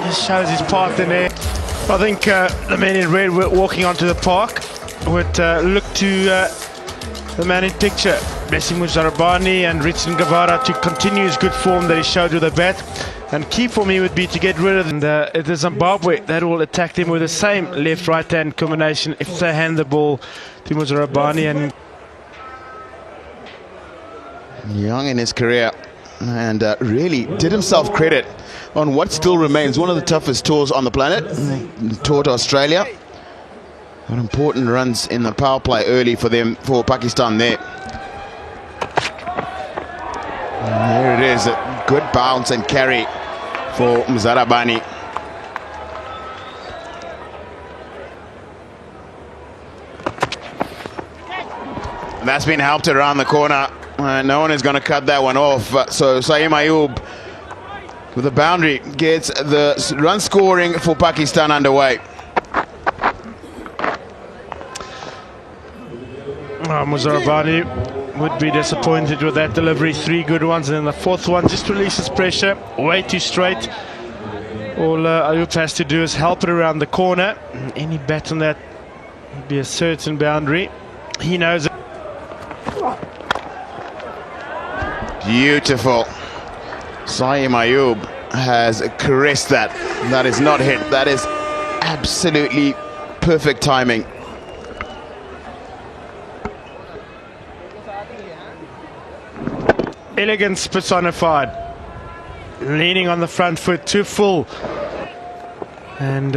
Just shows his path in there. I think the men in red were walking onto the park would look to the man in picture, Blessing Muzarabani and Ritson Guevara, to continue his good form that he showed with the bat. And key for me would be to get rid of the Zimbabwe that will attack them with the same left-right hand combination if they hand the ball to Muzarabani. And young in his career, and really did himself credit on what still remains one of the toughest tours on the planet, tour to Australia. Got important runs in the power play early for them, for Pakistan there. And here it is, a good bounce and carry for Muzarabani. That's been helped around the corner. No one is going to cut that one off. So Saeem Ayub with the boundary gets the run scoring for Pakistan underway. Muzarabani would be disappointed with that delivery. 3 good ones, and then the 4th one just releases pressure way too straight. All Ayub has to do is help it around the corner. Any bat on that would be a certain boundary. He knows it. Beautiful. Saeem Ayub has caressed that. That is not hit. That is absolutely perfect timing. Elegance personified. Leaning on the front foot, too full. And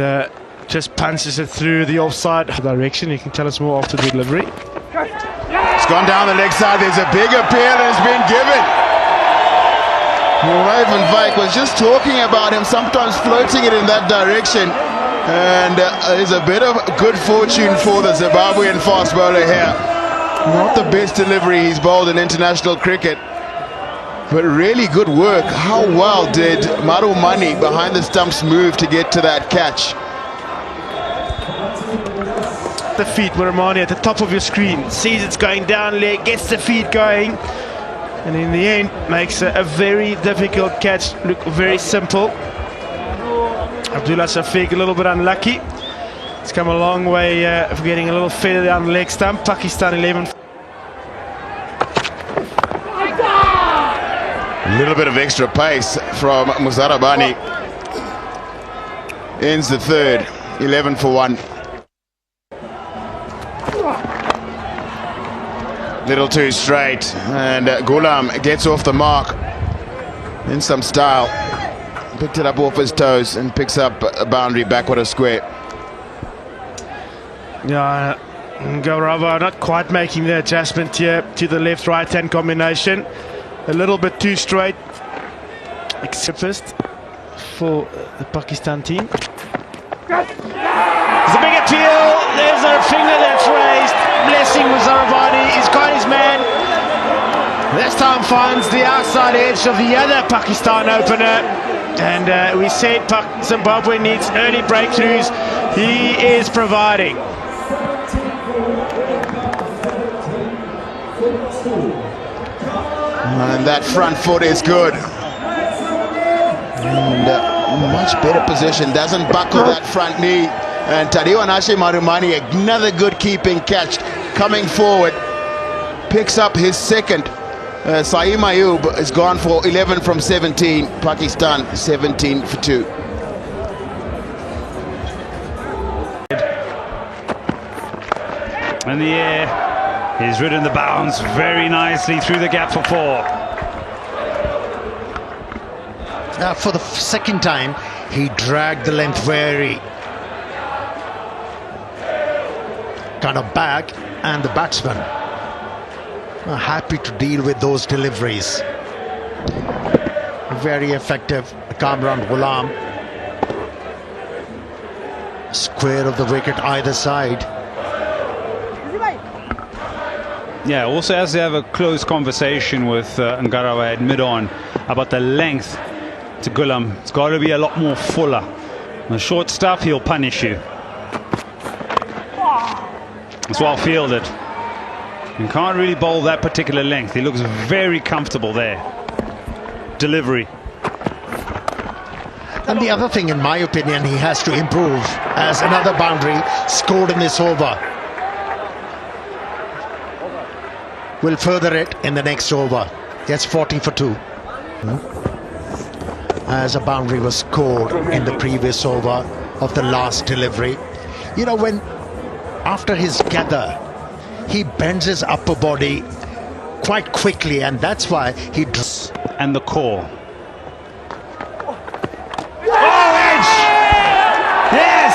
just punches it through the offside direction. You can tell us more after the delivery. It's gone down the leg side. There's a big appeal and it's been given. Raven Vike was just talking about him sometimes floating it in that direction, and there's a bit of good fortune for the Zimbabwean fast bowler here. Not the best delivery he's bowled in international cricket, but really good work. How well did Maru Mani behind the stumps move to get to that catch? The feet, Muramani at the top of your screen, sees it's going down leg, gets the feet going, and in the end makes a very difficult catch look very simple. Abdullah Shafiq a little bit unlucky. It's come a long way for getting a little feather down the leg stump. Pakistan 11. A little bit of extra pace from Muzarabani. Ends the 3rd, 11 for 1. Little too straight, and Ghulam gets off the mark in some style. Picked it up off his toes and picks up a boundary backward of square. Yeah, Gaurava not quite making the adjustment here to the left-right hand combination. A little bit too straight. Except first for the Pakistan team. There's a big appeal. There's a finger that's raised. Blessing Muzarabani. He's got his man. This time finds the outside edge of the other Pakistan opener. And we said Zimbabwe needs early breakthroughs. He is providing. And that front foot is good. And much better position. Doesn't buckle that front knee. And Tadiwanashe Marumani, another good keeping catch coming forward. Picks up his 2nd. Saeem Ayub is gone for 11 from 17. Pakistan 17 for 2. In the air, he's ridden the bounce very nicely through the gap for 4. For the 2nd time, he dragged the length very kind of back, and the batsman are happy to deal with those deliveries. Very effective. Kamran Ghulam, square of the wicket either side. Yeah, also has to have a close conversation with Ngarawa at mid-on about the length to Ghulam. It's got to be a lot more fuller. The short stuff, he'll punish you. It's well fielded. You can't really bowl that particular length. He looks very comfortable there. Delivery. And the other thing, in my opinion, he has to improve, as another boundary scored in this over will further it in the next over. That's 40 for 2. As a boundary was scored in the previous over of the last delivery. You know, when after his gather, he bends his upper body quite quickly, and that's why he... And the core. Oh, edge! Yes!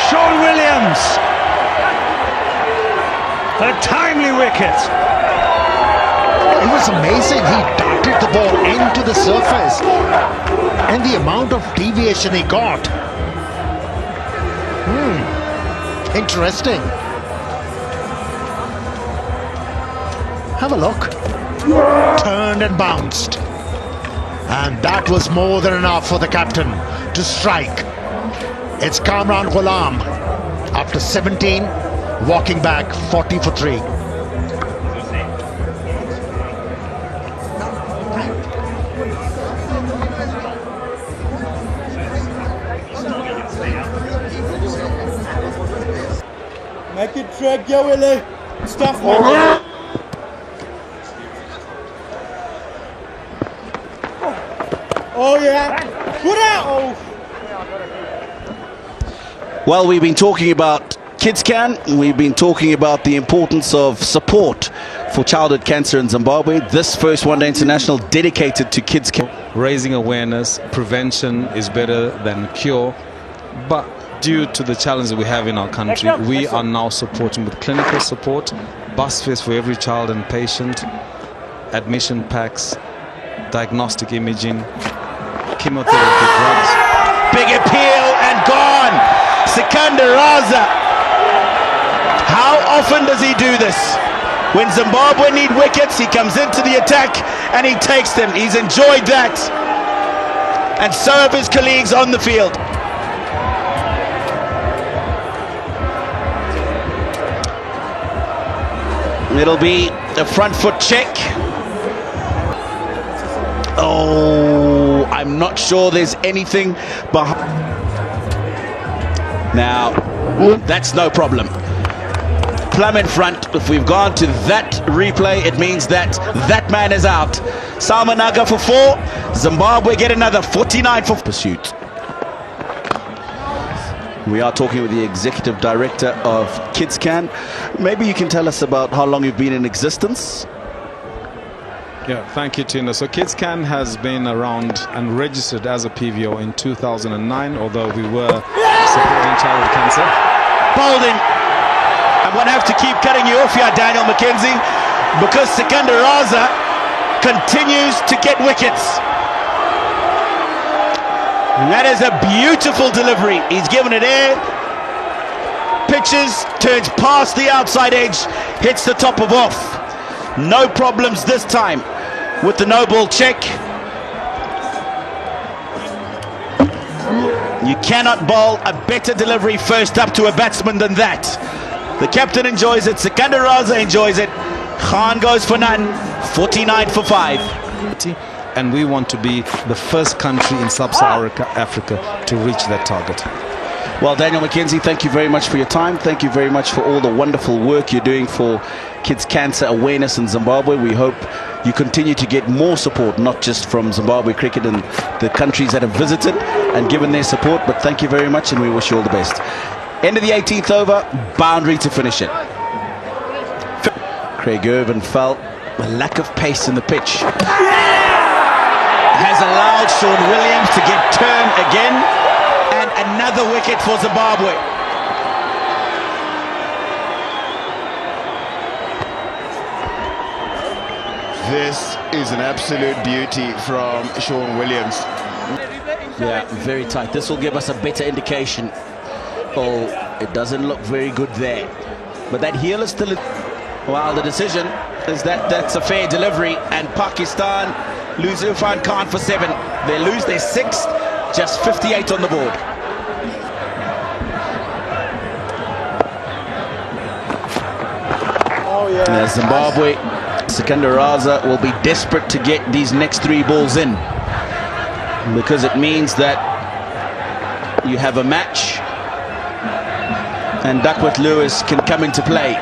Sean Williams! A timely wicket. It was amazing. He darted the ball into the surface, and the amount of deviation he got. Interesting. Have a look. Turned and bounced. And that was more than enough for the captain to strike. It's Kamran Ghulam, after 17, walking back 40 for 3. Make it drag, yo, Willie. Stuff, man. Oh, yeah. Put out. Oh. Well, we've been talking about Kids Can. We've been talking about the importance of support for childhood cancer in Zimbabwe. This first one-day international dedicated to Kids Can. Raising awareness, prevention is better than cure. But due to the challenge that we have in our country, we are now supporting with clinical support, bus fares for every child and patient, admission packs, diagnostic imaging, chemotherapy drugs. Big appeal and gone. Sikandar Raza. How often does he do this? When Zimbabwe need wickets, he comes into the attack and he takes them. He's enjoyed that. And so have his colleagues on the field. It'll be a front foot check. Oh, I'm not sure there's anything behind. Now, that's no problem. Plum in front. If we've gone to that replay, it means that that man is out. Salmanaga for 4. Zimbabwe get another 49 for pursuit. We are talking with the executive director of Kids Can. Maybe you can tell us about how long you've been in existence. Yeah, thank you, Tina. So Kids Can has been around and registered as a PVO in 2009, although we were supporting childhood cancer. Bowling. I'm going to have to keep cutting you off here, Daniel McKenzie, because Sikandar Raza continues to get wickets. And that is a beautiful delivery. He's given it air, pitches, turns past the outside edge, hits the top of off. No problems this time with the no ball check. You cannot bowl a better delivery first up to a batsman than that. The captain enjoys it, Sikandar Raza enjoys it. Khan goes for none, 49 for 5. And we want to be the first country in sub-Saharan Africa to reach that target. Well, Daniel McKenzie, thank you very much for your time. Thank you very much for all the wonderful work you're doing for kids' cancer awareness in Zimbabwe. We hope you continue to get more support, not just from Zimbabwe Cricket and the countries that have visited and given their support, but thank you very much and we wish you all the best. End of the 18th over, boundary to finish it. Craig Irvin felt a lack of pace in the pitch. Has allowed Sean Williams to get turned again. And another wicket for Zimbabwe. This is an absolute beauty from Sean Williams. Yeah, very tight. This will give us a better indication. Oh, it doesn't look very good there. But that heel is still... Well, the decision is that that's a fair delivery. And Pakistan lose Irfan Khan for 7. They lose their 6th. Just 58 on the board. Oh, yeah. Now Zimbabwe, Sikandar Raza will be desperate to get these next 3 balls in. because it means that you have a match and Duckworth Lewis can come into play.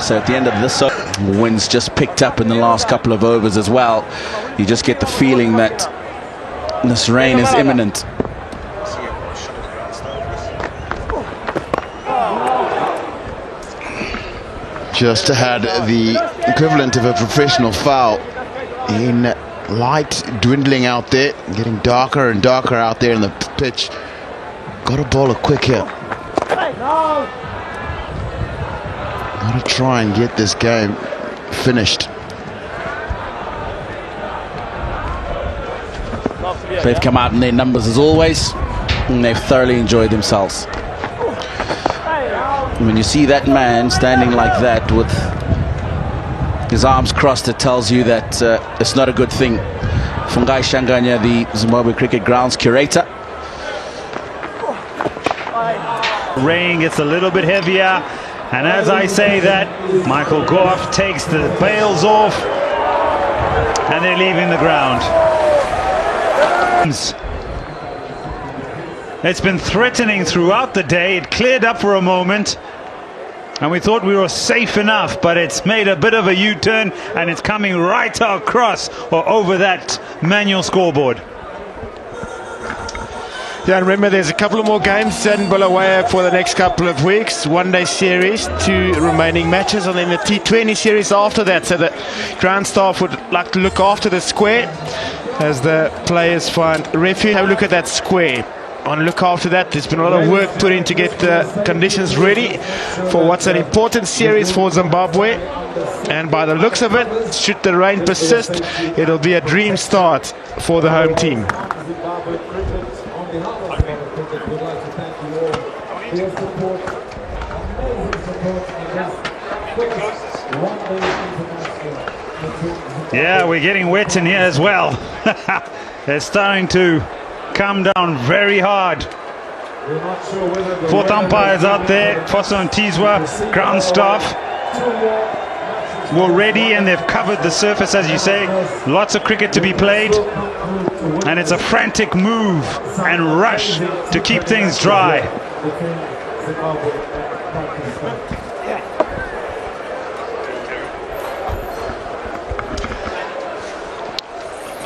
So at the end of this, wins just picked up in the last couple of overs as well. You just get the feeling that this rain is imminent. Just had the equivalent of a professional foul in light dwindling out there, getting darker and darker out there in the pitch. Got to bowl a quick hit. Got to try and get this game finished. They've come out in their numbers as always, and they've thoroughly enjoyed themselves. When you see that man standing like that with his arms crossed, it tells you that it's not a good thing. Fungai Shanganya, the Zimbabwe Cricket Grounds curator. Rain gets a little bit heavier, and as I say that, Michael Goff takes the bails off, and they're leaving the ground. It's been threatening throughout the day. It cleared up for a moment, and we thought we were safe enough, but it's made a bit of a U-turn, and it's coming right across or over that manual scoreboard. Yeah, and remember there's a couple of more games in Bulawayo for the next couple of weeks. One-day series, 2 remaining matches, and then the T20 series after that. So the ground staff would like to look after the square as the players find refuge. Have a look at that square. On look after that. There's been a lot of work put in to get the conditions ready for what's an important series for Zimbabwe, and by the looks of it, should the rain persist, it'll be a dream start for the home team. Yeah, we're getting wet in here as well. They're starting to come down very hard. 4th umpires out there, Fosso and Tizwa, ground staff were ready, and they've covered the surface, as you say. Lots of cricket to be played, and it's a frantic move and rush to keep things dry.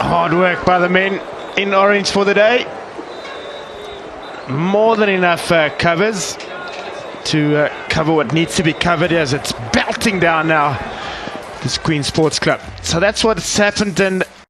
Hard work by the men in orange for the day. More than enough covers to cover what needs to be covered as it's belting down now, this Queen Sports Club. So that's what's happened in